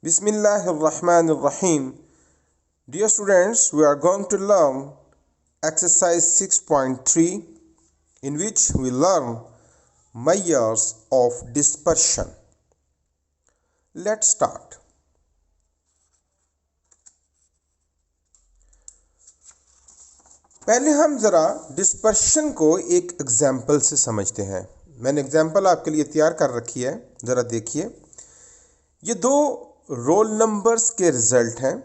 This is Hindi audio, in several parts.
Bismillahirrahmanirrahim. Dear students, we are going to learn exercise 6.3 in which we learn measures of dispersion. Let's start. पहले हम ज़रा डिस्पर्शन को एक एग्जाम्पल से समझते हैं। मैंने एग्जाम्पल आपके लिए तैयार कर रखी है, ज़रा देखिए। ये दो रोल नंबर्स के रिज़ल्ट हैं।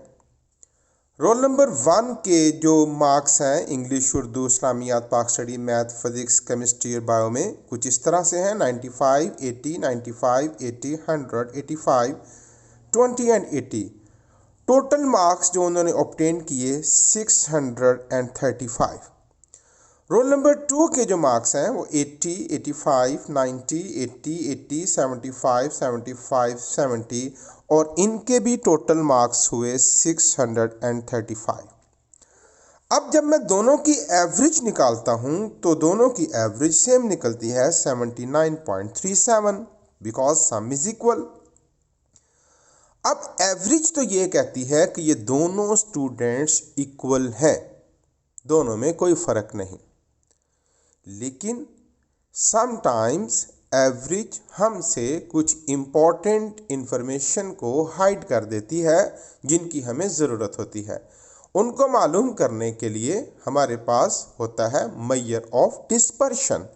रोल नंबर 1 के जो मार्क्स हैं इंग्लिश, उर्दू, इस्लामियात, पाक स्टडी, मैथ, फिज़िक्स, केमिस्ट्री और बायो में कुछ इस तरह से हैं 95, 80, 95, 80, 100, 85, 20 एंड 80। टोटल मार्क्स जो उन्होंने ऑब्टेन किए 635। रोल नंबर 2 के जो मार्क्स हैं वो 80, 85, 90, 80, 80, 75, 75, 70 और इनके भी टोटल मार्क्स हुए 635। अब जब मैं दोनों की एवरेज निकालता हूं तो दोनों की एवरेज सेम निकलती है 79.37 बिकॉज सम इज इक्वल। अब एवरेज तो ये कहती है कि ये दोनों स्टूडेंट्स इक्वल हैं, दोनों में कोई फर्क नहीं। लेकिन समटाइम्स एवरेज हमसे कुछ इम्पॉर्टेंट इंफॉर्मेशन को हाइड कर देती है जिनकी हमें ज़रूरत होती है। उनको मालूम करने के लिए हमारे पास होता है मेजर ऑफ डिस्पर्शन।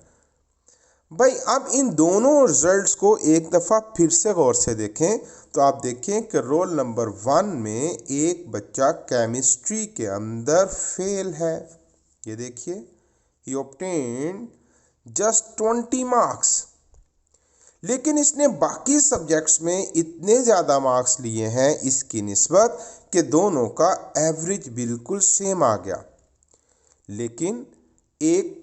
भाई अब इन दोनों रिजल्ट्स को एक दफ़ा फिर से गौर से देखें तो आप देखें कि रोल नंबर 1 में एक बच्चा केमिस्ट्री के अंदर फेल है। ये देखिए, he obtained just 20 मार्क्स, लेकिन इसने बाकी सब्जेक्ट्स में इतने ज़्यादा मार्क्स लिए हैं इसकी निस्बत कि दोनों का एवरेज बिल्कुल सेम आ गया। लेकिन एक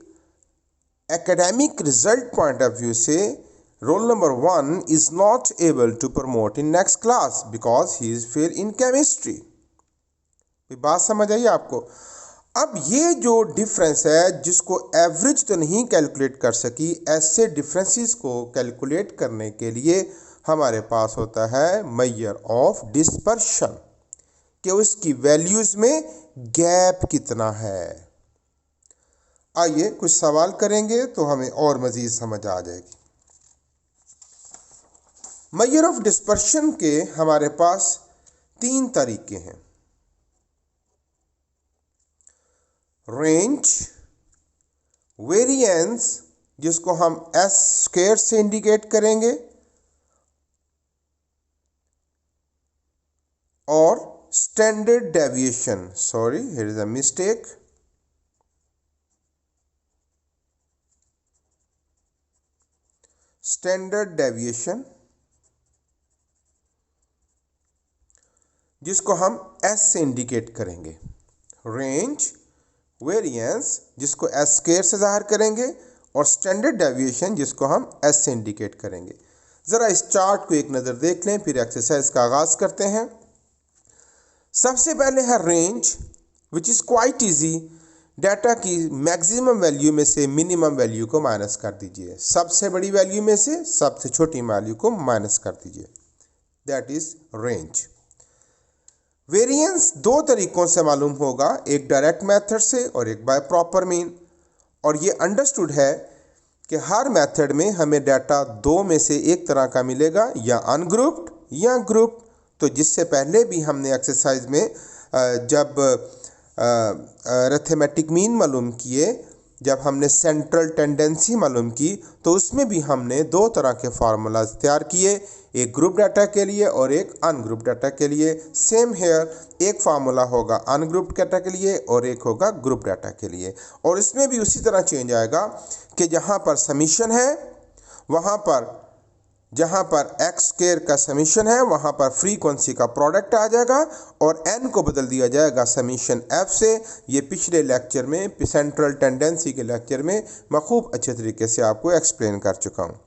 academic result point of view से roll number 1 is not able to promote in next class because he is fail in chemistry. बात समझ आई आपको? अब ये जो डिफरेंस है जिसको एवरेज तो नहीं कैलकुलेट कर सकी, ऐसे डिफरेंसेस को कैलकुलेट करने के लिए हमारे पास होता है मेजर ऑफ डिस्पर्शन कि उसकी वैल्यूज़ में गैप कितना है। आइए कुछ सवाल करेंगे तो हमें और मज़ीद समझ आ जाएगी। मेजर ऑफ डिस्पर्शन के हमारे पास 3 तरीके हैं। रेंज, वेरिएंस जिसको हम एस स्क्वायर से इंडिकेट करेंगे और standard deviation, sorry here is a mistake, standard deviation जिसको हम एस से इंडिकेट करेंगे। रेंज, वेरिएंस जिसको एस स्क्वायर से ज़ाहिर करेंगे और स्टैंडर्ड डेविएशन जिसको हम एस से इंडिकेट करेंगे। ज़रा इस चार्ट को एक नज़र देख लें, फिर एक्सरसाइज का आगाज़ करते हैं। सबसे पहले है range which is quite easy. Data की मैक्सिमम वैल्यू में से मिनिमम वैल्यू को माइनस कर दीजिए, सबसे बड़ी वैल्यू में से सबसे छोटी वैल्यू को माइनस कर दीजिए, दैट इज़ रेंज। वेरिएंस 2 तरीक़ों से मालूम होगा, एक डायरेक्ट मेथड से और एक बाय प्रॉपर मीन। और ये अंडरस्टूड है कि हर मेथड में हमें डाटा 2 में से एक तरह का मिलेगा, या अनग्रुप्ड या ग्रुप्ड। तो जिससे पहले भी हमने एक्सरसाइज में जब अरिथमेटिक मीन मालूम किए, जब हमने सेंट्रल टेंडेंसी मालूम की, तो उसमें भी हमने 2 तरह के फार्मूलाज तैयार किए, एक ग्रुप डाटा के लिए और एक अनग्रुप डाटा के लिए। सेम हेयर, एक फार्मूला होगा अनग्रुप डाटा के लिए और एक होगा ग्रुप डाटा के लिए। और इसमें भी उसी तरह चेंज आएगा कि जहाँ पर समीशन है वहाँ पर, जहाँ पर एक्स स्क्वायर का समीशन है वहाँ पर फ्रीक्वेंसी का प्रोडक्ट आ जाएगा और एन को बदल दिया जाएगा समीशन एफ से। ये पिछले लेक्चर में, सेंट्रल टेंडेंसी के लेक्चर में मैं खूब अच्छे तरीके से आपको एक्सप्लेन कर चुका हूँ।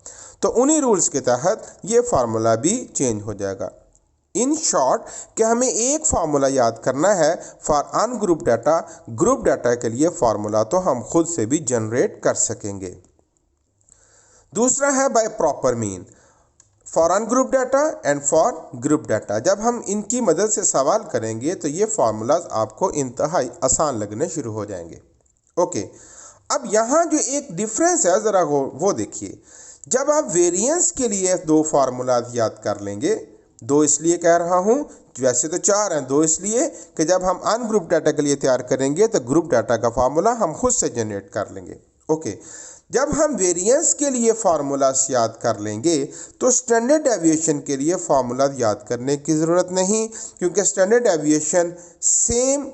तो उन्हीं रूल्स के तहत ये फार्मूला भी चेंज हो जाएगा। इन शॉर्ट कि हमें एक फार्मूला याद करना है for ungroup data. Group data के लिए फार्मूला तो हम खुद से भी जनरेट कर सकेंगे। दूसरा है bye proper mean. For ungroup data and for group data. जब हम इनकी मदद से सवाल करेंगे तो ये फार्मूलाज आपको इंतहाई आसान लगने शुरू हो जाएंगे। ओके, अब यहाँ जो एक डिफरेंस है ज़रा वो देखिए। जब आप वेरिएंस के लिए दो फार्मूलाज याद कर लेंगे, दो इसलिए कह रहा हूँ, वैसे तो चार हैं, दो इसलिए कि जब हम अनग्रुप डाटा के लिए तैयार करेंगे तो ग्रुप डाटा का फार्मूला हम खुद से जनरेट कर लेंगे। ओके, जब हम वेरिएंस के लिए फार्मूलाज याद कर लेंगे तो स्टैंडर्ड डेविएशन के लिए फार्मूला याद करने की ज़रूरत नहीं, क्योंकि स्टैंडर्ड डेविएशन सेम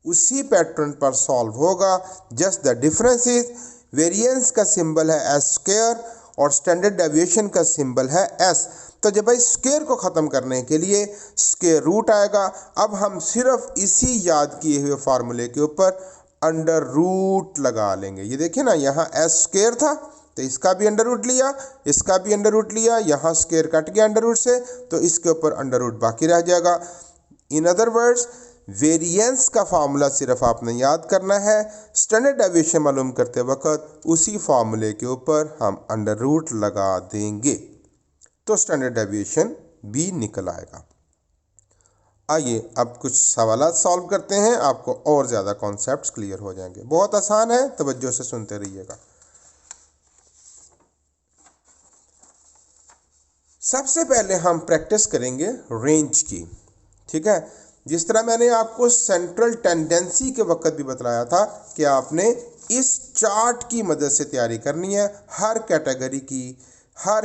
उसी पैटर्न पर सॉल्व होगा। Just the difference is variance का सिंबल है एस स्क्वायर और स्टैंडर्ड डेविएशन का सिंबल है एस। तो जब भाई स्क्वायर को ख़त्म करने के लिए स्क्वायर रूट आएगा। अब हम सिर्फ इसी याद किए हुए फार्मूले के ऊपर अंडर रूट लगा लेंगे। ये देखिए ना, यहाँ एस स्क्वायर था तो इसका भी अंडर रूट लिया, इसका भी अंडर रूट लिया, यहाँ स्क्वायर कट गया अंडर रूट से तो इसके ऊपर अंडर रूट बाकी रह जाएगा। इन अदर वर्ड्स, वेरिएंस का फार्मूला सिर्फ आपने याद करना है। स्टैंडर्ड डेविएशन मालूम करते वक्त उसी फार्मूले के ऊपर हम अंडर रूट लगा देंगे तो स्टैंडर्ड डेविएशन भी निकल आएगा। आइए अब कुछ सवाल सॉल्व करते हैं, आपको और ज़्यादा कॉन्सेप्ट्स क्लियर हो जाएंगे। बहुत आसान है, तवज्जो से सुनते रहिएगा। सबसे पहले हम प्रैक्टिस करेंगे रेंज की, ठीक है। जिस तरह मैंने आपको सेंट्रल टेंडेंसी के वक्त भी बताया था कि आपने इस चार्ट की मदद से तैयारी करनी है। हर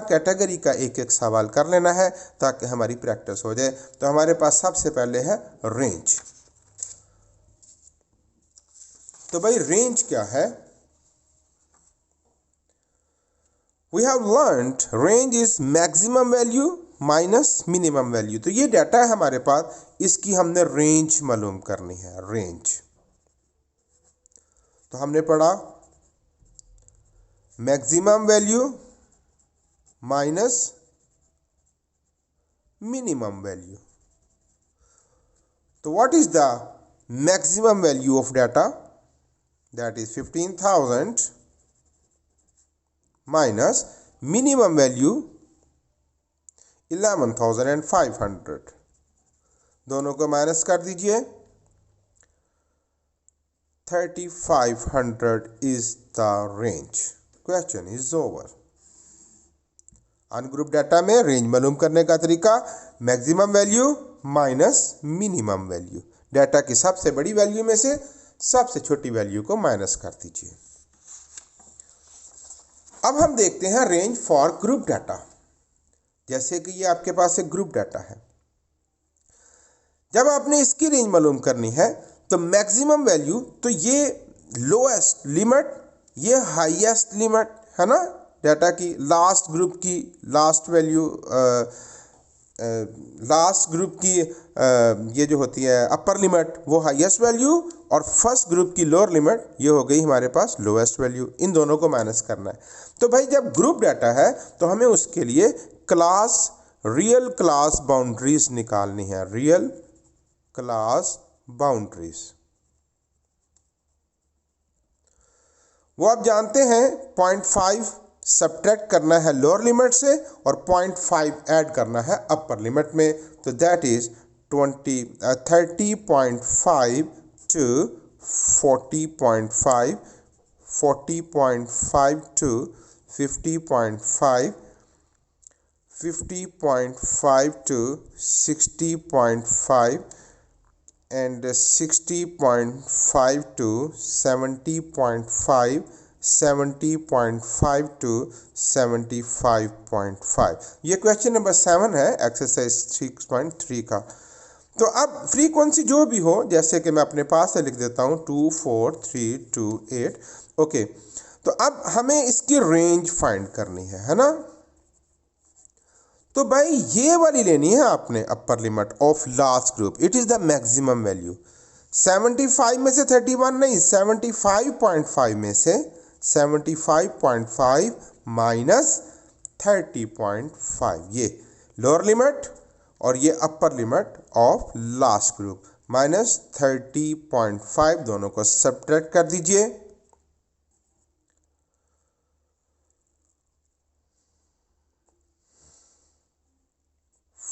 कैटेगरी का एक एक सवाल कर लेना है ताकि हमारी प्रैक्टिस हो जाए। तो हमारे पास सबसे पहले है रेंज। तो भाई रेंज क्या है? We have learned range is maximum value minus minimum value. तो ये डाटा है हमारे पास, इसकी हमने रेंज मालूम करनी है। रेंज तो हमने पढ़ा maximum value minus minimum value. तो what is the maximum value of data? That is 15,000 minus minimum value 11,500। दोनों को माइनस कर दीजिए। 3,500 is the range. Question is over. Ungroup data में रेंज मालूम करने का तरीका maximum value minus minimum value. Data की सबसे बड़ी वैल्यू में से सबसे छोटी वैल्यू को माइनस कर दीजिए। अब हम देखते हैं रेंज फॉर ग्रुप डाटा। जैसे कि ये आपके पास एक ग्रुप डाटा है, जब आपने इसकी रेंज मालूम करनी है तो मैक्सिमम वैल्यू, तो ये लोएस्ट लिमिट, ये हाईएस्ट लिमिट है ना। डाटा की लास्ट ग्रुप की लास्ट वैल्यू, लास्ट ग्रुप की ये जो होती है अपर लिमिट वो हाईएस्ट वैल्यू, और फर्स्ट ग्रुप की लोअर लिमिट ये हो गई हमारे पास लोएस्ट वैल्यू। इन दोनों को माइनस करना है। तो भाई जब ग्रुप डाटा है तो हमें उसके लिए रियल क्लास बाउंड्रीज निकालनी है। रियल क्लास बाउंड्रीज वो आप जानते हैं 0.5 सब्ट्रैक्ट करना है लोअर लिमिट से और 0.5 ऐड करना है अपर लिमिट में। तो that is 30.5 to 40.5, 40.5 to 50.5, 50.5 to 60.5 and 60.5 to 70.5, 70.5 to 75.5। ये क्वेश्चन नंबर 7 है एक्सरसाइज 6.3 का। तो अब फ्रीक्वेंसी जो भी हो, जैसे कि मैं अपने पास से लिख देता हूँ 2, 4, 3, 2, 8। ओके, तो अब हमें इसकी रेंज फाइंड करनी है ना। तो भाई ये वाली लेनी है आपने upper limit of last group. It is the maximum value. 75 में से 31 नहीं, 75.5 में से 75.5 माइनस 30.5, ये लोअर लिमिट और ये upper limit of last group, minus 30.5 दोनों को सब्ट्रैक्ट कर दीजिए।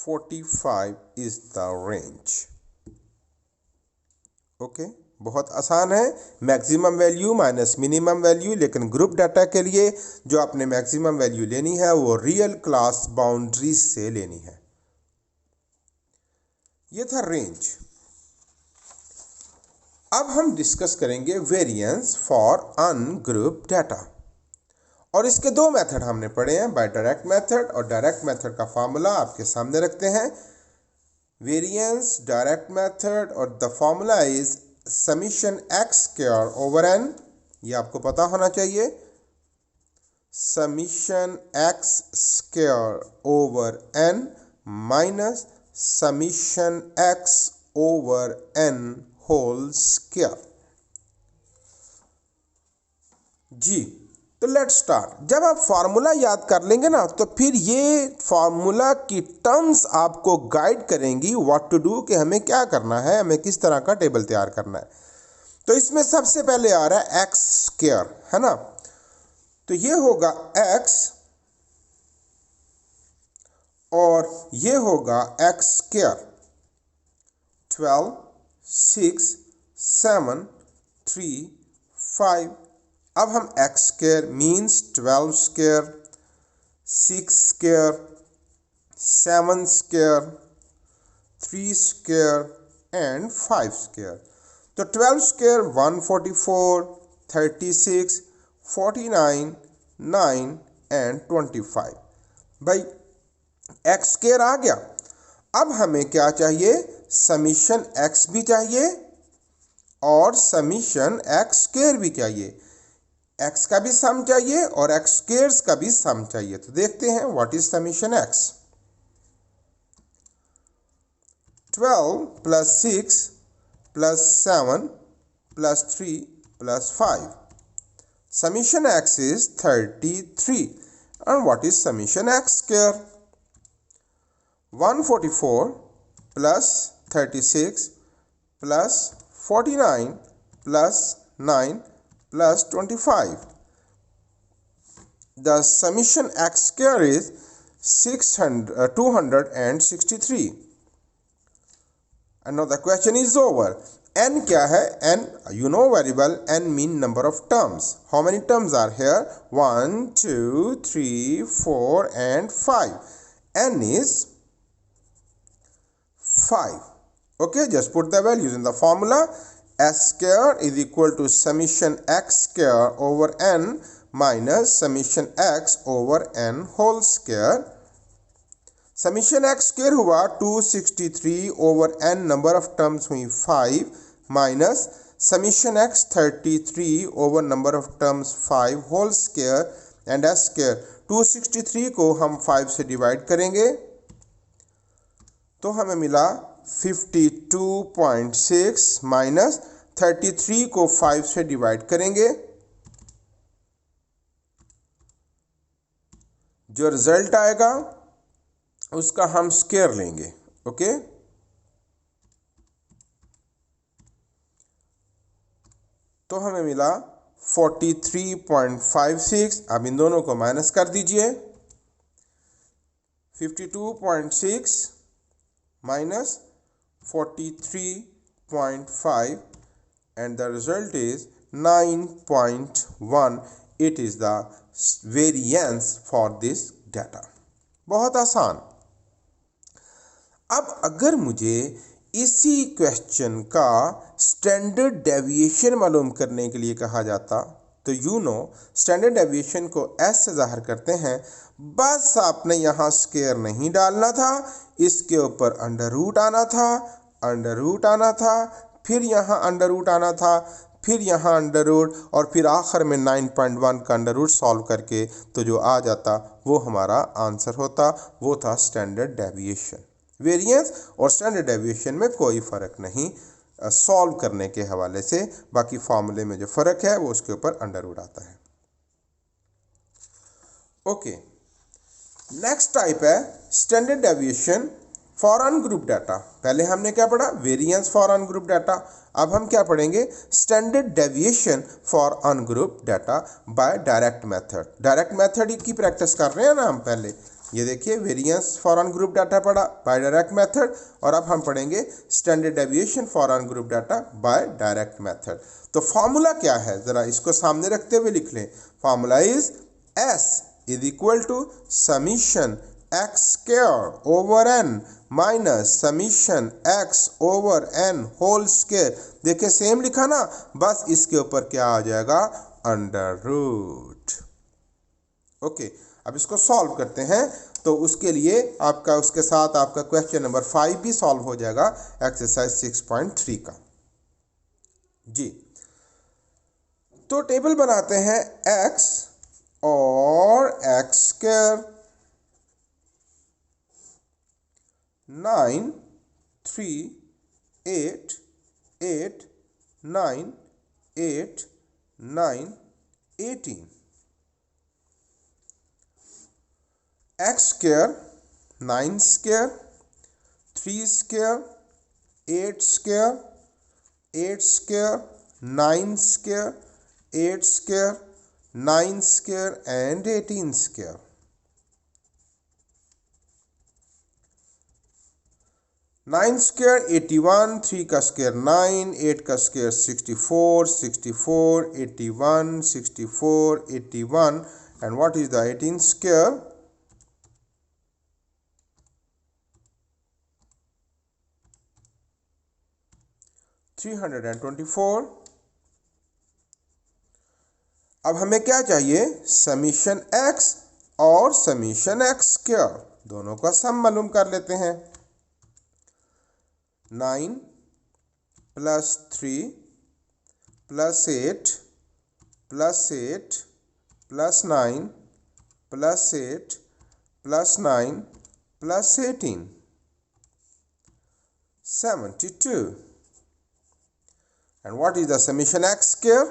145 इज द रेंज। ओके, बहुत आसान है, maximum value minus minimum value. लेकिन ग्रुप डाटा के लिए जो आपने मैक्सिमम वैल्यू लेनी है वो रियल क्लास बाउंड्रीज से लेनी है। ये था रेंज। अब हम डिस्कस करेंगे वेरिएंस फॉर अनग्रुप डाटा, और इसके दो मेथड हमने पढ़े हैं, बाय डायरेक्ट मेथड और डायरेक्ट मेथड का फॉर्मूला आपके सामने रखते हैं। वेरिएंस डायरेक्ट मेथड और the formula is summation x square over n, ये आपको पता होना चाहिए। Summation x square over n minus summation x over n whole square. जी, तो लेट्स स्टार्ट। जब आप फार्मूला याद कर लेंगे ना, तो फिर ये फार्मूला की टर्म्स आपको गाइड करेंगी व्हाट टू डू, कि हमें क्या करना है, हमें किस तरह का टेबल तैयार करना है। तो इसमें सबसे पहले आ रहा है एक्स स्क्वायर, है ना। तो ये होगा एक्स और ये होगा एक्स स्क्वायर। 12, 6, 7, 3, 5। अब हम x square means 12 square, 6 square, 7 square, 3 square and 5 square. तो 12 स्क्वायर 144, 36, 49, 9 एंड 25। भाई एक्स स्क्वायर आ गया। अब हमें क्या चाहिए, समीशन एक्स भी चाहिए और समीशन एक्स स्क्वायर भी चाहिए। एक्स का भी सम चाहिए और एक्स स्क्वायर्स का भी सम चाहिए। तो देखते हैं what is summation x. 12 plus 6 plus 7 plus 3 plus 5। Summation x is 33. And what is summation x square? 144 plus 36 plus 49 plus 9 plus 25. The summation x square is 263. And now the question is over. n क्या है? n, you know very well, n mean number of terms. How many terms are here? 1, 2, 3, 4 and 5. n is 5. Okay, just put the values in the formula. S square is equal to summation x square over n minus summation x over n whole square. Summation x square हुआ 263 over n number of terms हुई 5 minus summation X 33 over number of terms 5 whole square and S square. 263 को हम 5 से डिवाइड करेंगे तो हमें मिला 52.6 माइनस 33 को 5 से डिवाइड करेंगे, जो रिजल्ट आएगा उसका हम स्क्वायर लेंगे। ओके, तो हमें मिला 43.56। अब इन दोनों को माइनस कर दीजिए। 52.6 minus 43.5 and the result is 9.1. It is the variance for this data. बहुत आसान। अब अगर मुझे इसी क्वेश्चन का स्टैंडर्ड डेविएशन मालूम करने के लिए कहा जाता, तो यू नो स्टैंडर्ड डेविएशन को एस से जाहिर करते हैं। बस आपने यहाँ स्क्वायर नहीं डालना था, इसके ऊपर अंडर रूट आना था, अंडर रूट आना था, फिर यहाँ अंडर रूट आना था, फिर यहाँ अंडर रूट, और फिर आखिर में 9.1 का अंडर रूट सॉल्व करके तो जो आ जाता वो हमारा आंसर होता। वो था स्टैंडर्ड डेविएशन। वेरिएंस और स्टैंडर्ड डेविएशन में कोई फ़र्क नहीं सॉल्व करने के हवाले से, बाकी फॉर्मूले में जो फ़र्क है वो उसके ऊपर अंडर रूट आता है। ओके, नेक्स्ट टाइप है standard deviation for ungroup data. पहले हमने क्या पढ़ा? Variance for ungroup data. अब हम क्या पढ़ेंगे? Standard deviation for ungroup data by direct method. Direct method की प्रैक्टिस कर रहे हैं ना हम पहले, ये देखिए वेरिएंस फॉर अनग्रुप डाटा पढ़ा बाय डायरेक्ट मेथड, और अब हम पढ़ेंगे standard deviation for ungroup data by direct method. तो फॉर्मूला क्या है, जरा इसको सामने रखते हुए लिख लें। Formula is S is equal to summation x square over n minus summation x over n whole square. देखिए सेम लिखा ना, बस इसके ऊपर क्या आ जाएगा, अंडर रूट। ओके, अब इसको सॉल्व करते हैं। तो उसके लिए आपका उसके साथ आपका क्वेश्चन नंबर 5 भी सॉल्व हो जाएगा एक्सरसाइज 6.3 का। जी, तो टेबल बनाते हैं x और x square 9 3 8 8 9 8 9 18। x square 9 square 3 square 8 square 8 square 9 square 8 square 9 square and 18 square. 9 square 81, 3 का स्क्वायर 9, 8 का square 64, 64 81 64 81, and what is the 18 square? 324। अब हमें क्या चाहिए, समीशन x और समीशन x स्क्वायर, दोनों का सम मालूम कर लेते हैं। 9 plus 3 plus 8 plus 8 plus 9 plus 8 plus 9 plus 18 72। And what is the summation x square?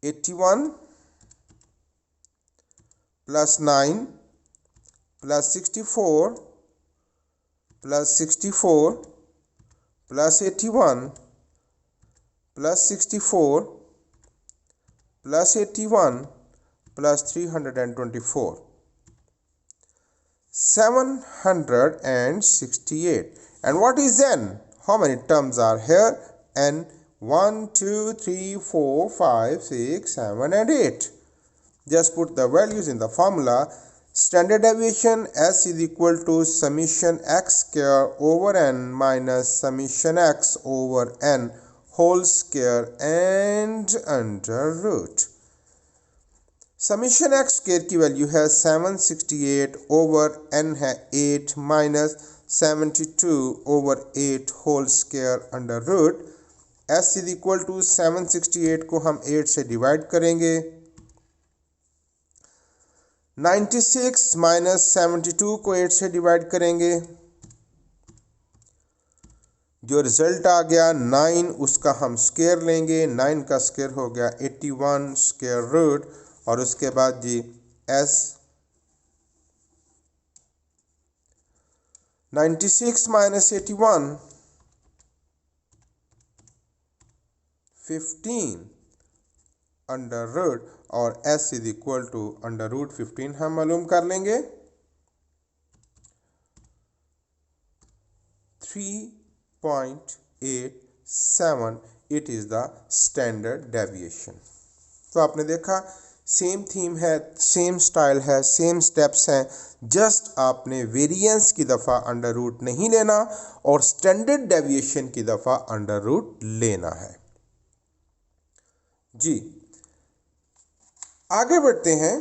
81 plus 9 plus 64 plus 64 plus 81 plus 64 plus 81 plus 324 768। And what is n? How many terms are here? n 1 2 3 4 5 6 7 and 8. Just put the values in the formula. Standard deviation S is equal to summation x square over n minus summation x over n whole square and under root. समीशन x स्क्वायर की वैल्यू है 768 ओवर n है 8 minus 72 over 8 whole square under root. s is equal to 768 को हम 8 से डिवाइड करेंगे। 96 माइनस 72 को 8 से डिवाइड करेंगे। जो रिजल्ट आ गया 9, उसका हम स्क्वायर लेंगे। 9 का स्क्वायर हो गया 81 स्क्वायर रूट, और उसके बाद जी s 96 माइनस 81 15 अंडर रूट, और s is equal to under root 15 हम मालूम कर लेंगे। 3.87 it is the standard deviation. तो आपने देखा सेम थीम है, सेम स्टाइल है, सेम स्टेप्स हैं, जस्ट आपने वेरिएंस की दफ़ा अंडर रूट नहीं लेना और स्टैंडर्ड डेविएशन की दफ़ा अंडर रूट लेना है। जी, आगे बढ़ते हैं।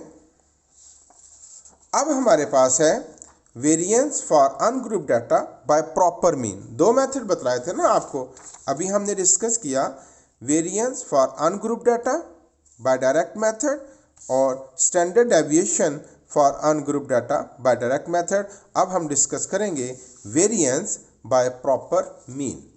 अब हमारे पास है variance for ungroup data by proper mean. दो मेथड बतलाए थे ना आपको, अभी हमने डिस्कस किया variance for ungroup data by direct method और standard deviation for ungroup data by direct method. अब हम डिस्कस करेंगे वेरिएंस बाय प्रॉपर मीन।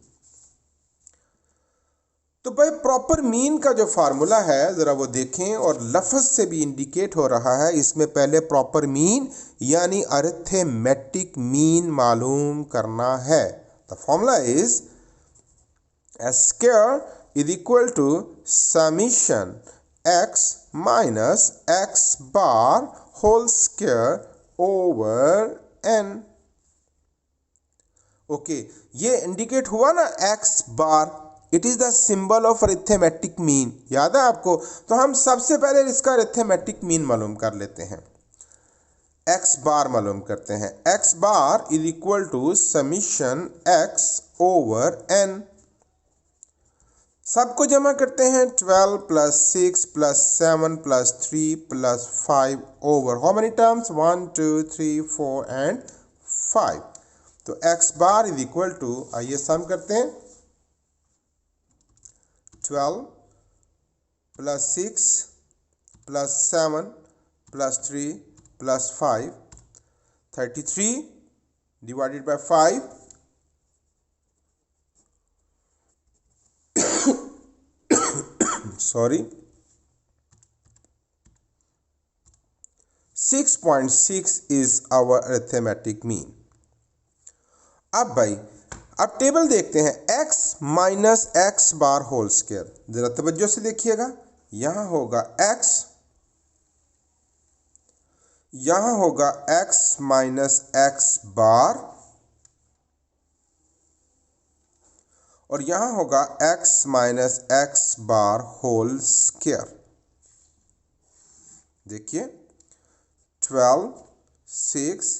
तो भाई प्रॉपर मीन का जो फार्मूला है ज़रा वो देखें, और लफ्ज़ से भी इंडिकेट हो रहा है इसमें पहले प्रॉपर मीन यानी अरिथमेटिक मीन मालूम करना है। The formula is S square is equal to summation x minus x bar whole square over n। Okay, ये इंडिकेट हुआ ना x bar, it is the symbol of arithmetic mean, याद है आपको? तो हम सबसे पहले इसका अरिथमेटिक मीन मालूम कर लेते हैं, x बार मालूम करते हैं। x bar is equal to summation x over n। सबको जमा करते हैं, 12 plus 6 plus 7 plus 3 plus 5 over how many terms, 1 2 3 4 and 5। तो x bar is equal to, आइए सम करते हैं, 12 plus 6 plus 7 plus 3 plus 5, 33 divided by 5, sorry 6.6 is our arithmetic mean. अब भाई, अब टेबल देखते हैं, x minus x bar whole square, जरा तवज्जो से देखिएगा, यहां होगा x, यहां होगा x माइनस एक्स बार, और यहां होगा x minus x bar whole square. देखिए 12 6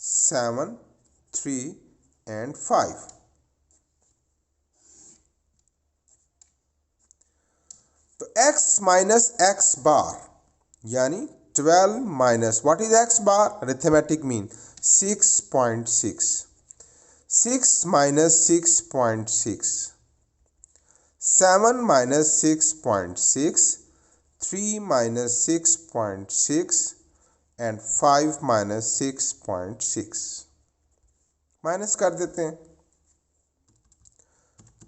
7 3 एंड 5। तो x माइनस एक्स बार यानी 12 minus, what is x bar, arithmetic mean 6.6, 6 minus 6.6, 7 minus 6.6, 3 minus 6.6 and 5 minus 6.6। Minus कर देते हैं,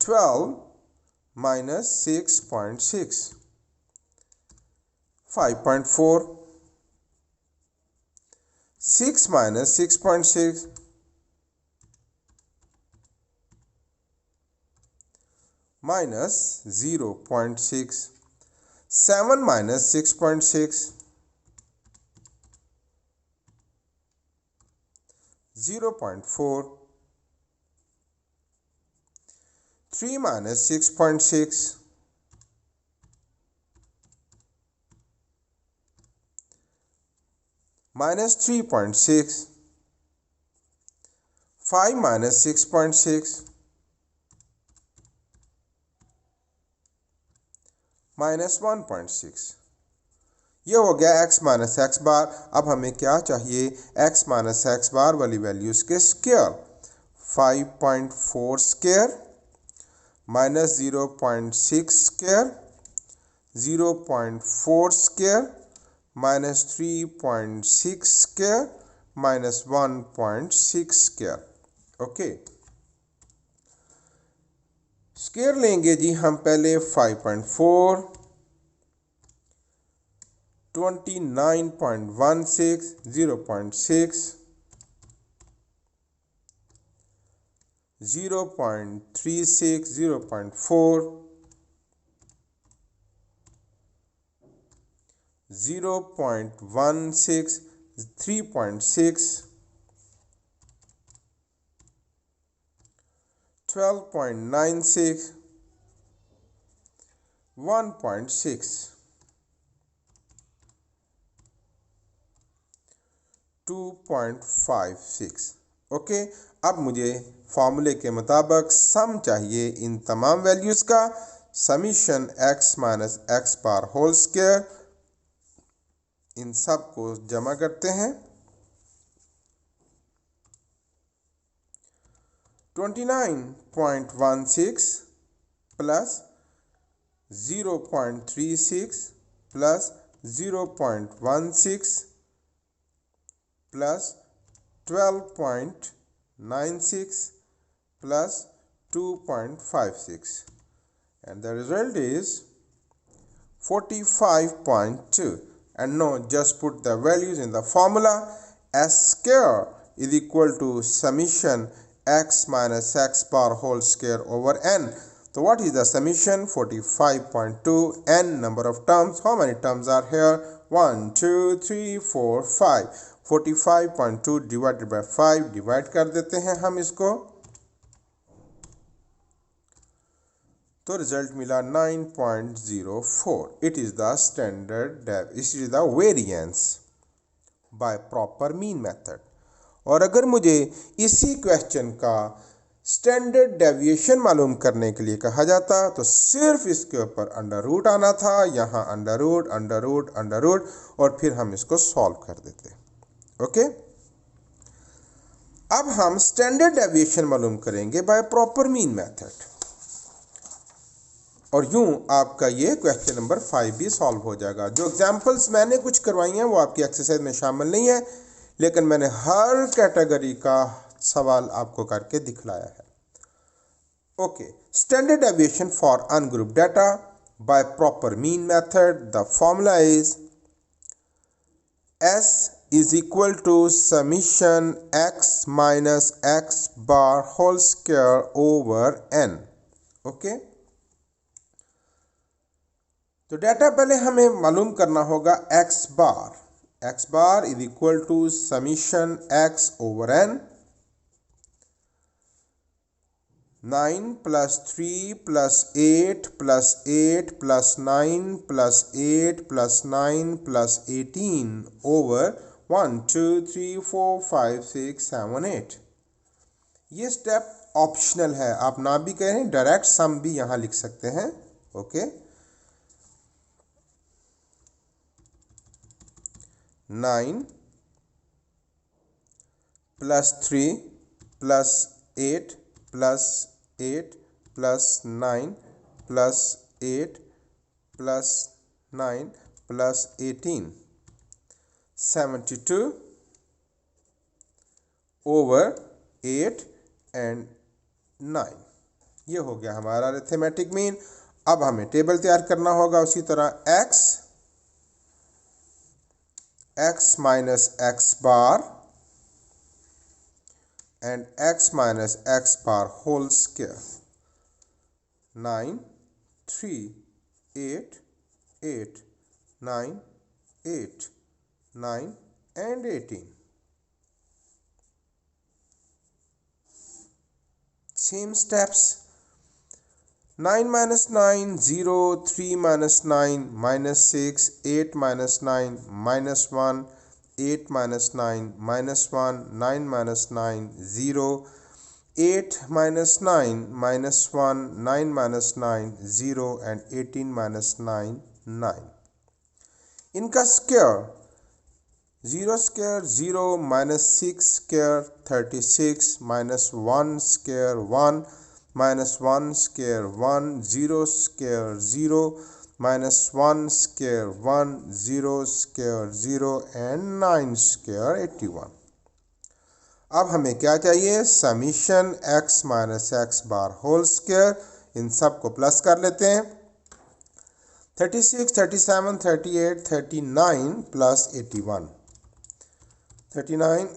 12 minus 6.6, 5.4, 6 minus 6.6, minus 0.6, 7 minus 6.6, 0.4, 3 minus 6.6, minus 3.6, 5 minus 6.6, minus 1.6। ये हो गया x माइनस एक्स बार। अब हमें क्या चाहिए, x माइनस एक्स बार वाली वैल्यूज के square, 5.4 square minus 0.6 square, 0.4 square minus 3.6 square minus 1.6 square. Okay, square लेंगे जी हम पहले, 5.4, 29.16, 0.6, 0.36, 0.4, 0.16, 3.6, 12.96, 1.6, 2.56। ओके, अब मुझे फॉर्मूले के मुताबिक सम चाहिए इन तमाम वैल्यूज़ का, summation x minus x bar whole square, इन सब को जमा करते हैं, 29.16 plus 0.36 plus 0.16 plus 12.96 plus 2.56, and the result is 45.2. And now just put the values in the formula. S square is equal to summation x minus x bar whole square over n. So what is the summation? 45.2, n number of terms. How many terms are here? 1 2 3 4 5. 45.2 divided by 5 divide कर देते हैं हम इसको, तो रिजल्ट मिला 9.04। It is the standard, it is the variance bye proper mean method. और अगर मुझे इसी क्वेश्चन का स्टैंडर्ड डेविएशन मालूम करने के लिए कहा जाता तो सिर्फ इसके ऊपर अंडर रूट आना था, यहाँ under root under root under root, और फिर हम इसको सॉल्व कर देते। ओके, अब हम स्टैंडर्ड डेविएशन मालूम करेंगे बाय प्रॉपर मीन मेथड, और यूं आपका ये क्वेश्चन नंबर 5 भी सॉल्व हो जाएगा। जो एग्जांपल्स मैंने कुछ करवाई हैं वो आपकी एक्सरसाइज में शामिल नहीं है, लेकिन मैंने हर कैटेगरी का सवाल आपको करके दिखलाया है। Okay, standard deviation for ungroup data by proper mean method, the formula is S is equal to summation x minus x bar whole square over n। Okay, तो डाटा पहले हमें मालूम करना होगा x bar is equal to summation x over n, 9 plus 3 plus 8 plus 8 plus 9 plus 8 plus 9 plus 18 over 1 2 3 4 5 6 7 8। ये स्टेप ऑप्शनल है, आप ना भी कहें, डायरेक्ट सम भी यहां लिख सकते हैं। Okay, 9 plus 3 plus 8 plus 8 plus 9 plus 8 plus 9 plus 18, 72 over 8 and 9। ये हो गया हमारा अरिथमेटिक मीन। अब हमें टेबल तैयार करना होगा उसी तरह x minus x bar and x minus x bar whole square, 9 3 8 8 9 8 9 and 18। Same steps, 9 minus 9 0, 3 minus 9 minus 6, 8 minus 9 minus 1, 8 minus 9 minus 1, 9 minus 9 0, 8 minus 9 minus 1, 9 minus 9 0 and 18 minus 9 9। इनका square, 0 square 0 minus 6 square 36 minus 1 square 1 minus 1 square 1, 0 square 0 minus 1 square 1, 0 square 0 and 9 square 81। अब हमें क्या चाहिए, summation x minus x bar whole square. इन सब को प्लस कर लेते हैं, 36 37 38 39 plus 81, 39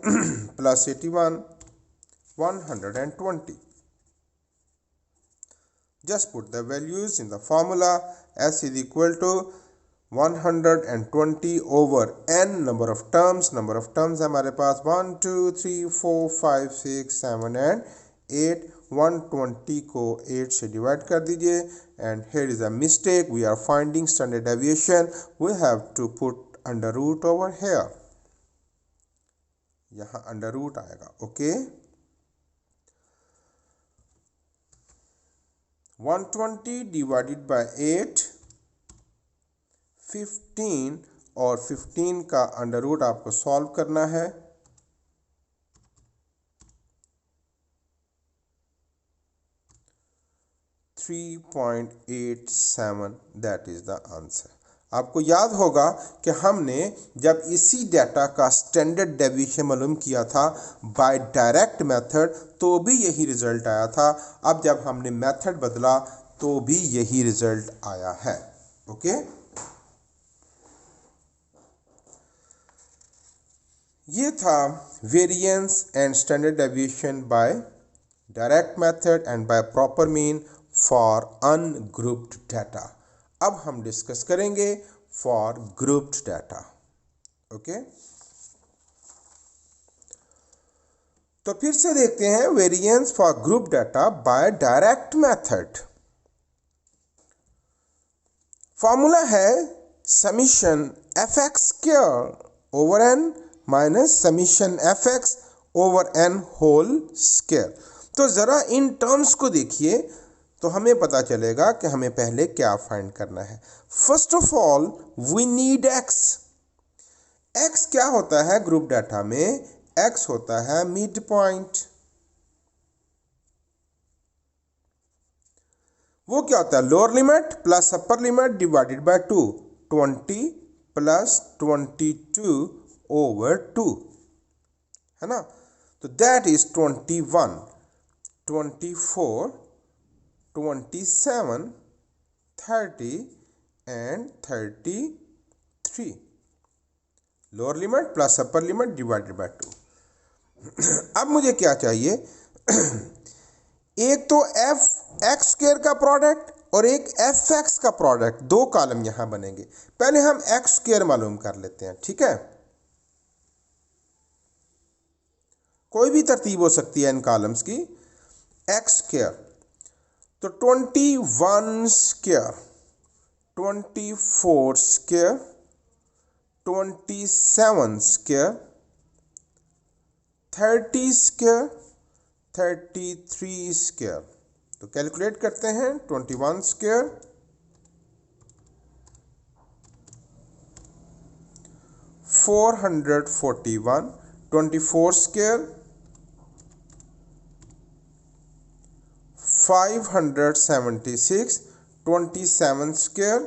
plus 81 120। Just put the values in the formula. S is equal to 120 over n number of terms। number of terms हमारे पास 1 2 3 4 5 6 7 and 8। 120 को 8 से डिवाइड कर दीजिए। and here is a mistake, we are finding standard deviation, we have to put under root over here, यहाँ under root आएगा। ओके, 120 डिवाइडेड बाय 8 15, और 15 का अंडर रूट आपको सॉल्व करना है। $3.87, दैट इज द आंसर। आपको याद होगा कि हमने जब इसी डाटा का स्टैंडर्ड डेविएशन मालूम किया था बाय डायरेक्ट मेथड तो भी यही रिजल्ट आया था। अब जब हमने मेथड बदला तो भी यही रिजल्ट आया है। ओके, ये था variance and standard deviation by direct method and by proper mean for ungrouped data. अब हम डिस्कस करेंगे फॉर ग्रुप्ड डाटा। ओके, तो फिर से देखते हैं variance for group data by direct method. Formula है summation F x square over n minus summation F x over n whole square. तो ज़रा इन टर्म्स को देखिए तो हमें पता चलेगा कि हमें पहले क्या फाइंड करना है। First of all we need X. X क्या होता है ग्रुप डाटा में? एक्स होता है मिड पॉइंट। वो क्या होता है? Lower limit plus upper limit divided by 2, 20 plus 22 over 2, है ना? तो that is 21, 24, 27, 30 and 33। Lower limit plus upper limit divided by 2। अब मुझे क्या चाहिए? एक तो एफ एक्स स्क्वायर का प्रोडक्ट और एक एफ एक्स का प्रोडक्ट, दो कॉलम यहां बनेंगे। पहले हम एक्स स्क्वायर मालूम कर लेते हैं, ठीक है? कोई भी तरतीब हो सकती है इन कॉलम्स की। एक्स स्क्वायर तो 21 square, 24 square, 27 square, 30 square, 33 square. तो कैलकुलेट करते हैं। 21 square, 441, 24 square 576, 27 square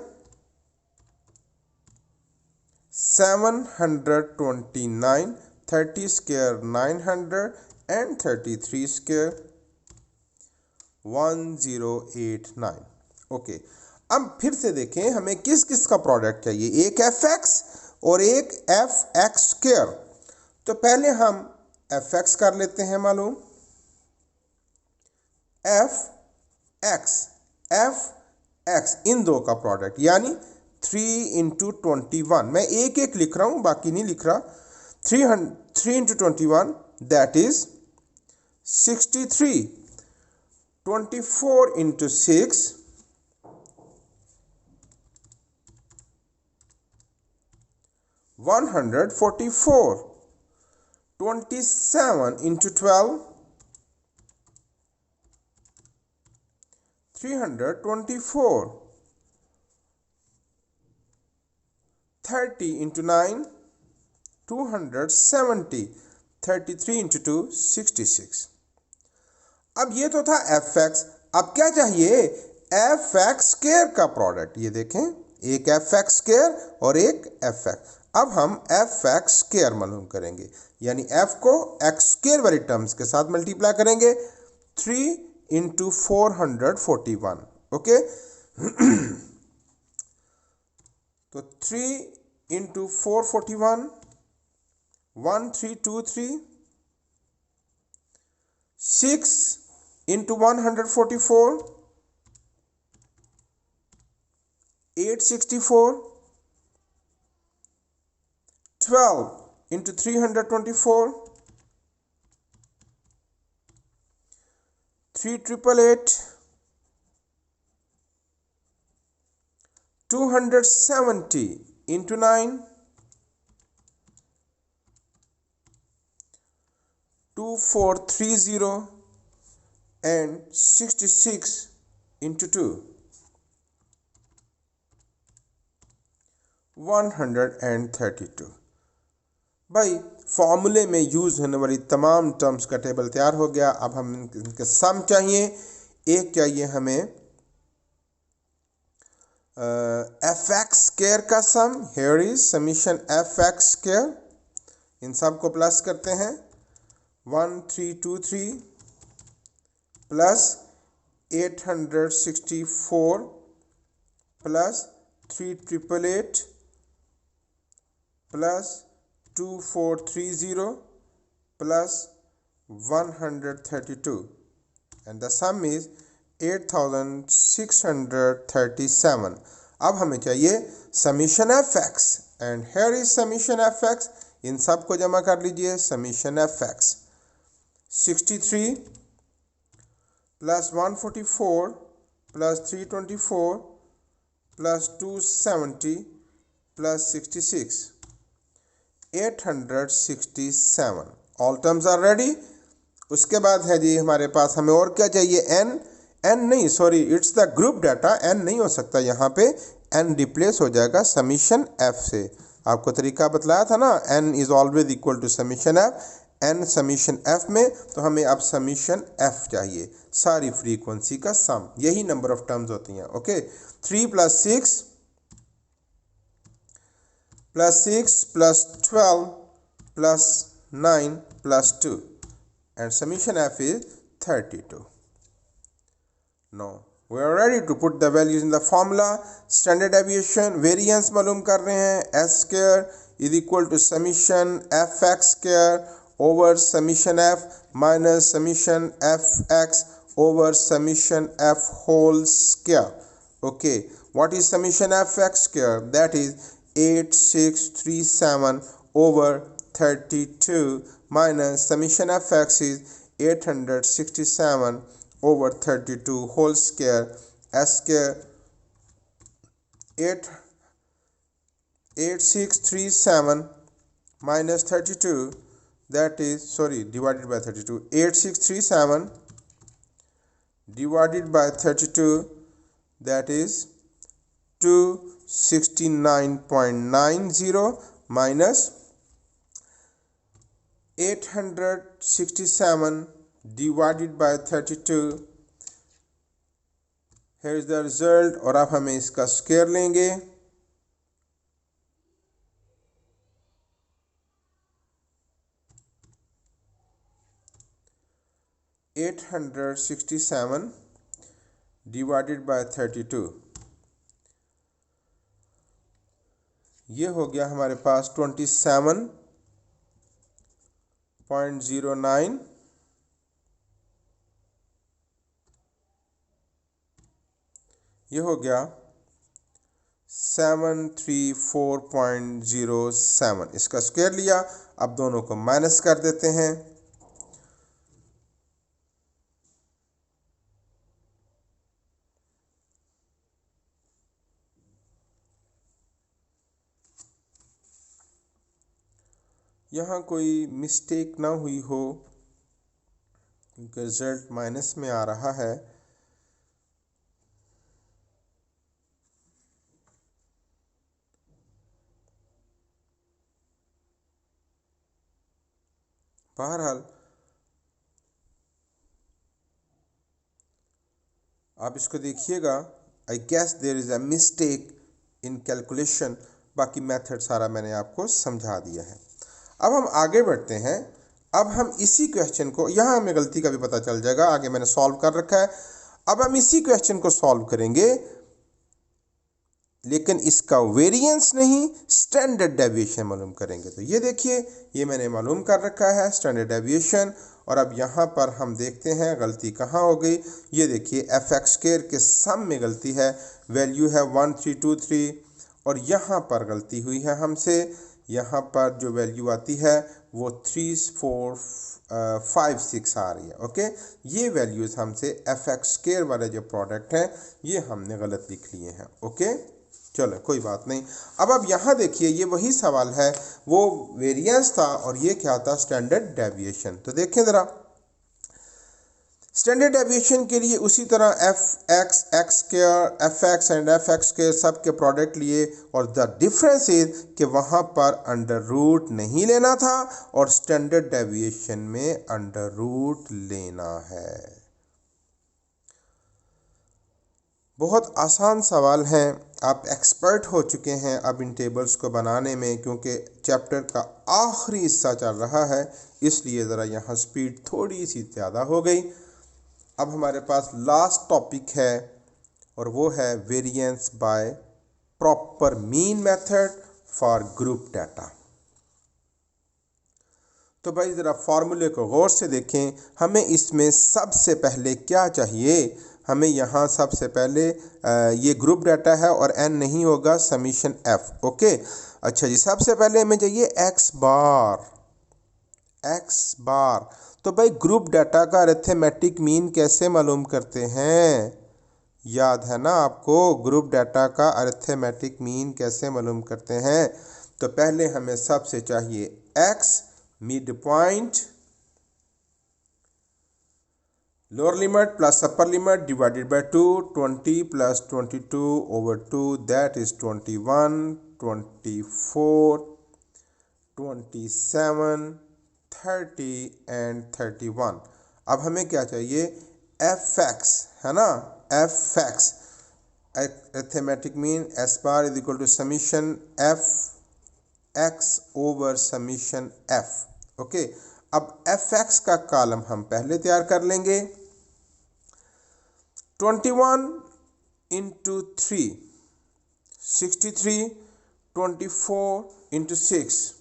729, 30 square 900 and 33 square 1089। Okay, अब फिर से देखें हमें किस किस का प्रोडक्ट चाहिए। एक एफ एक्स और एक एफ एक्स स्क्वायर। तो पहले हम एफ एक्स कर लेते हैं मालूम। एफ एक्स इन दो का प्रोडक्ट यानी 3 इंटू 21। मैं एक एक लिख रहा हूं, बाकी नहीं लिख रहा। 3 into 21 that is 63। 24 into 6 144। 27 into 12 324। 30 into 9 270। 33 into 2 66। अब ये तो था एफ एक्स। अब क्या चाहिए? एफ एक्स स्क्वायर का प्रोडक्ट। ये देखें, एक एफ एक्स स्क्वायर और एक एफ एक्स। अब हम एफ एक्स स्क्वायर मालूम करेंगे, यानी एफ को एक्स स्क्वायर वाली टर्म्स के साथ मल्टीप्लाई करेंगे। 3 इंटू 441। ओके, तो 3 into 441 1323। 6 into 144 864। 12 into 324 3888। 270 into 9 2430 and 66 into 2 132। भाई फॉर्मूले में यूज होने वाली तमाम टर्म्स का टेबल तैयार हो गया। अब हम इनके सम चाहिए। एक चाहिए हमें एफ एक्स स्क्वायर का sum. Here is summation F x square. इन सब को प्लस करते हैं। 1323 plus 864 plus 3888 plus 2430 plus 132 and the sum is 8637। अब हमें चाहिए summation F x and here is summation F x. इन सब को जमा कर लीजिए। Summation F x 63 plus 144 plus 324 plus 270 plus 66, 867. All terms are ready. उसके बाद है जी हमारे पास, हमें और क्या चाहिए, एन नहीं, sorry, it's the group data, N नहीं हो सकता यहाँ पे, एन रिप्लेस हो जाएगा समीशन एफ से। आपको तरीका बतलाया था ना, N is always equal to summation F, N summation F में, तो हमें अब समीशन एफ चाहिए, सारी फ्रीक्वेंसी का सम, यही नंबर ऑफ टर्म्स होती हैं। Okay, 3 + 6 + 6 + 12 + 9 + 2 and summation f is 32. Now we are ready to put the values in the formula. Standard deviation variance मालूम कर रहे हैं, s square is equal to summation fx square over summation f minus summation fx over summation f whole square. Okay, what is summation fx square? That is 8637 over 32 minus summation fx is 867 over 32 whole square, s square 8637 minus 32, that is, sorry, divided by 32, 8637 divided by 32, that is 269.90 minus 867 divided by 32, here is the result। और अब हमें इसका स्क्वायर लेंगे, (867) divided by 32, ये हो गया हमारे पास 27.09, ये हो गया 734.07। इसका स्क्वायर लिया, अब दोनों को माइनस कर देते हैं, यहाँ कोई मिस्टेक ना हुई हो क्योंकि रिजल्ट माइनस में आ रहा है। बहरहाल आप इसको देखिएगा, I guess there is a mistake in calculation, बाकी मेथड सारा मैंने आपको समझा दिया है। अब हम आगे बढ़ते हैं। अब हम इसी क्वेश्चन को, यहाँ हमें गलती का भी पता चल जाएगा, आगे मैंने सॉल्व कर रखा है। अब हम इसी क्वेश्चन को सॉल्व करेंगे, लेकिन इसका वेरिएंस नहीं, स्टैंडर्ड डेविएशन मालूम करेंगे। तो ये देखिए, ये मैंने मालूम कर रखा है स्टैंडर्ड डेविएशन। और अब यहाँ पर हम देखते हैं गलती कहाँ हो गई। ये देखिए, एफ एक्स स्क्वायर के सम में गलती है, वैल्यू है 1323, और यहाँ पर गलती हुई है हमसे, यहाँ पर जो वैल्यू आती है वो 3456 आ रही है। ओके, ये वैल्यूज़ हमसे एफ एक्स स्क्वायर वाले जो प्रोडक्ट हैं ये हमने गलत लिख लिए हैं। ओके, चलो कोई बात नहीं। अब यहाँ देखिए, ये वही सवाल है, वो वेरिएंस था और ये क्या था, स्टैंडर्ड डेविएशन। तो देखें ज़रा, स्टैंडर्ड डेविएशन के लिए उसी तरह F x x square, F x and F x square सब के प्रोडक्ट लिए, और द डिफरेंस इज कि वहाँ पर अंडर रूट नहीं लेना था और स्टैंडर्ड डेविएशन में अंडर रूट लेना है। बहुत आसान सवाल हैं, आप एक्सपर्ट हो चुके हैं अब इन टेबल्स को बनाने में, क्योंकि चैप्टर का आखिरी हिस्सा चल रहा है, इसलिए ज़रा यहाँ स्पीड थोड़ी सी ज़्यादा हो गई। अब हमारे पास लास्ट टॉपिक है और वो है variance bye proper mean method for group data. तो भाई ज़रा फार्मूले को गौर से देखें, हमें इसमें सबसे पहले क्या चाहिए, हमें यहाँ सबसे पहले ये ग्रुप डाटा है और n नहीं होगा, समीशन f। ओके, अच्छा जी, सबसे पहले हमें चाहिए x बार। तो भाई ग्रुप डाटा का अरिथमेटिक मीन कैसे मालूम करते हैं? याद है ना आपको ग्रुप डाटा का अरिथमेटिक मीन कैसे मालूम करते हैं? तो पहले हमें सबसे चाहिए x mid point, lower limit plus upper limit divided by 2, 20 plus 22 over 2 that is 21, 24, 27, 30 and 31। अब हमें क्या चाहिए? fx, है ना, fx arithmetic mean S bar is equal to summation F x over summation F. Okay, अब fx का कॉलम हम पहले तैयार कर लेंगे। 21 into 3 63, 24 into 6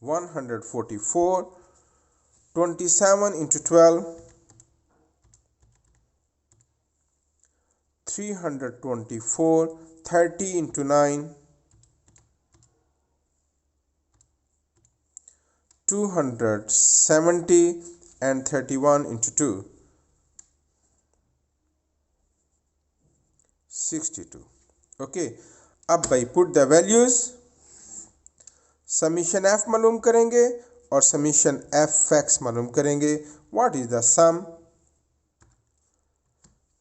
144, 27 into 12 324, 30 into 9 270 and 31 into 2 62। Okay, अब भाई put the values, summation F मालूम करेंगे और समीशन एफ एक्स मालूम करेंगे। What is the sum?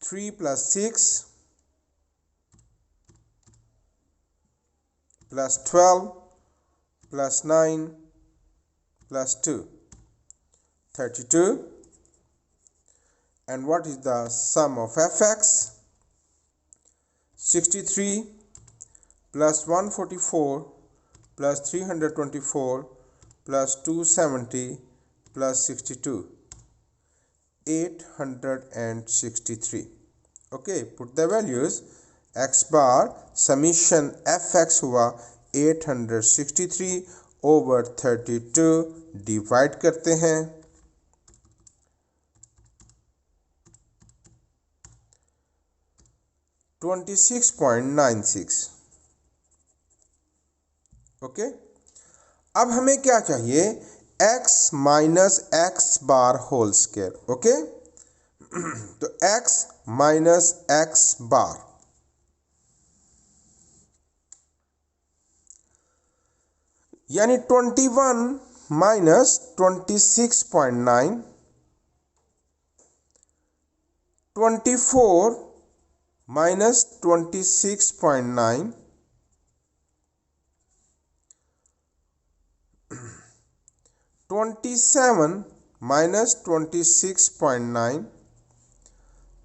3 plus 6 plus 12 plus 9 plus 2 32। and what is the sum of fx? 63 plus 144 plus 324 plus 270 plus 62 863। okay, put the values। x bar summation fx हुआ 863 over 32, डिवाइड करते हैं 26.96। ओके, अब हमें क्या चाहिए? x minus x bar whole square. Okay, तो x माइनस एक्स बार यानी 21 minus 26.9, 24 minus 26.9, 27 minus 26.9,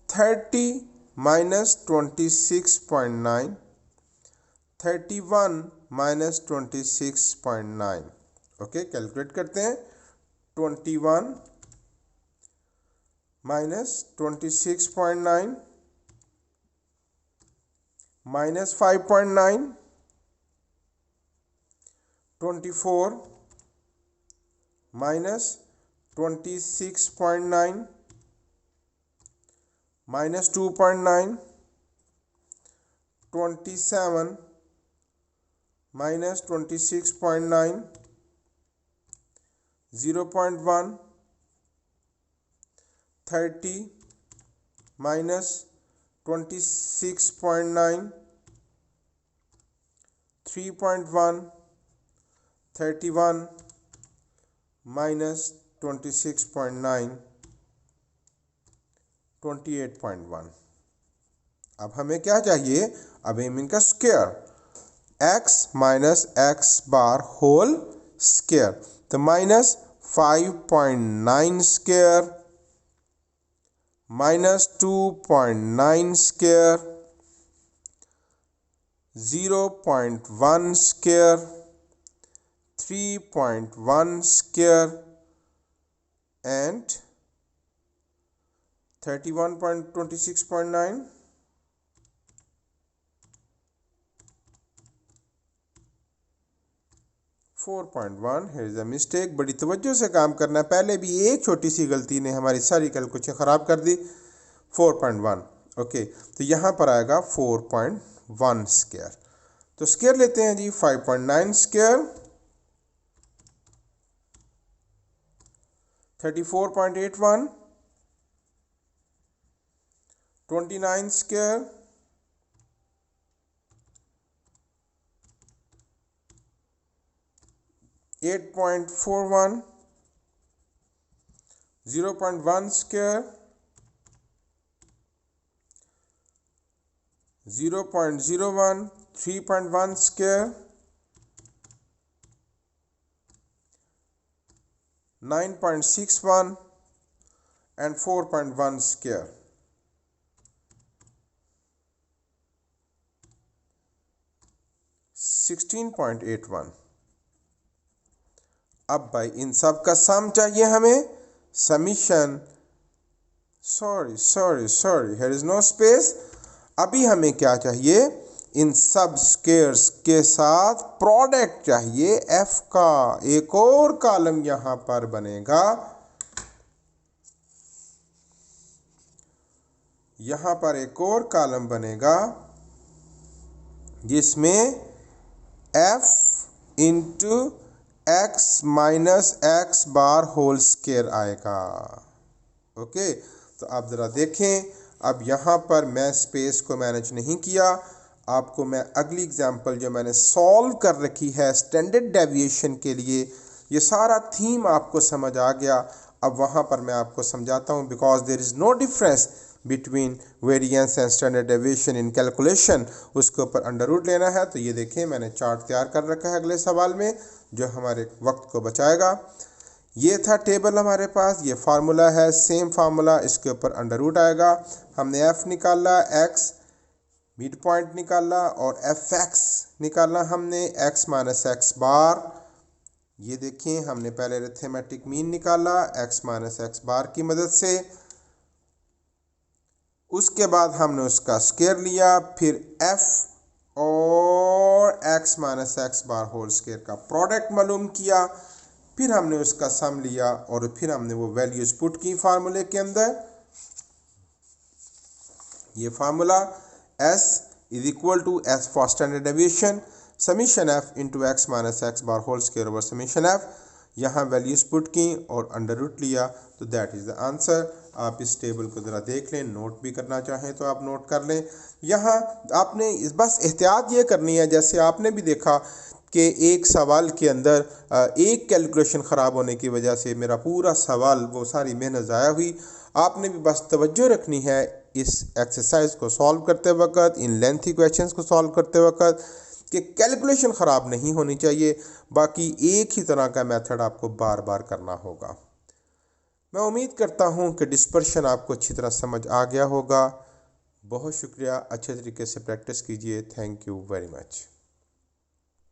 30 minus 26.9, 31 minus 26.9। Okay, calculate करते हैं। 21 minus 26.9 minus 5.9, 24 minus 26.9 minus 2.9, 27 minus 26.9 0.1, 30 minus 26.9 3.1, 31 minus 26.9 28.1। अब हमें क्या चाहिए? अब हम इनका square x minus x bar whole square, तो minus 5.9 square minus 2.9 square 0.1 square 3.1 square and 31.26.9 4.1। here is a mistake। बड़ी तवज्जो से काम करना है, पहले भी एक छोटी सी गलती ने हमारी सारी कैलकुलेशन ख़राब कर दी। 4.1। ओके, तो यहाँ पर आएगा 4.1। 1 स्क्वायर। तो स्क्वायर लेते हैं जी, 5.9 square 34.81, 29 square 8.41, 0.1 square 0.01, 3.1 square 9.61 and 4.1 square। $16.81। अब भाई इन सब का सम चाहिए हमें, summation, sorry here is no space. अभी हमें क्या चाहिए, इन सब स्क्वायर्स के साथ प्रोडक्ट चाहिए एफ का। एक और कॉलम यहां पर बनेगा, यहां पर एक और कॉलम बनेगा जिसमें f into X minus x bar whole square आएगा। ओके, तो आप ज़रा देखें, अब यहाँ पर मैं स्पेस को मैनेज नहीं किया। आपको मैं अगली एग्जांपल जो मैंने सॉल्व कर रखी है स्टैंडर्ड डेविएशन के लिए, ये सारा थीम आपको समझ आ गया। अब वहाँ पर मैं आपको समझाता हूँ, because there is no difference between variance and standard deviation in calculation. उसके ऊपर अंडर रूट लेना है। तो ये देखिए मैंने चार्ट तैयार कर रखा है अगले सवाल में, जो हमारे वक्त को बचाएगा। ये था टेबल हमारे पास, ये फार्मूला है, सेम फार्मूला, इसके ऊपर अंडर रूट आएगा। हमने एफ निकाला, एक्स मिड पॉइंट निकाला और एफ एक्स निकाला हमने, एक्स माइनस एक्स बार। ये देखिए हमने पहले अरिथमेटिक मीन निकाला एक्स माइनस एक्स बार की मदद से। उसके बाद हमने उसका स्क्वायर लिया, फिर एफ और X minus x bar whole square का प्रोडक्ट मालूम किया, फिर हमने उसका सम लिया और फिर हमने वो वैल्यूज पुट की फार्मूले के अंदर। ये formula S is equal to S for standard deviation summation F into X minus x bar whole square over summation F. यहाँ वैल्यूज पुट की और अंडर रूट लिया, तो दैट इज़ द आंसर। आप इस टेबल को ज़रा देख लें, नोट भी करना चाहें तो आप नोट कर लें। यहाँ आपने बस एहतियात ये करनी है, जैसे आपने भी देखा कि एक सवाल के अंदर एक कैलकुलेशन ख़राब होने की वजह से मेरा पूरा सवाल, वो सारी मेहनत ज़ाया हुई। आपने भी बस तवज्जो रखनी है इस एक्सरसाइज को सॉल्व करते वक्त, इन लेंथी क्वेश्चंस को सॉल्व करते वक्त, कि कैलकुलेशन ख़राब नहीं होनी चाहिए। बाकी एक ही तरह का मेथड आपको बार बार करना होगा। मैं उम्मीद करता हूँ कि डिस्पर्शन आपको अच्छी तरह समझ आ गया होगा। बहुत शुक्रिया, अच्छे तरीके से प्रैक्टिस कीजिए। Thank you very much.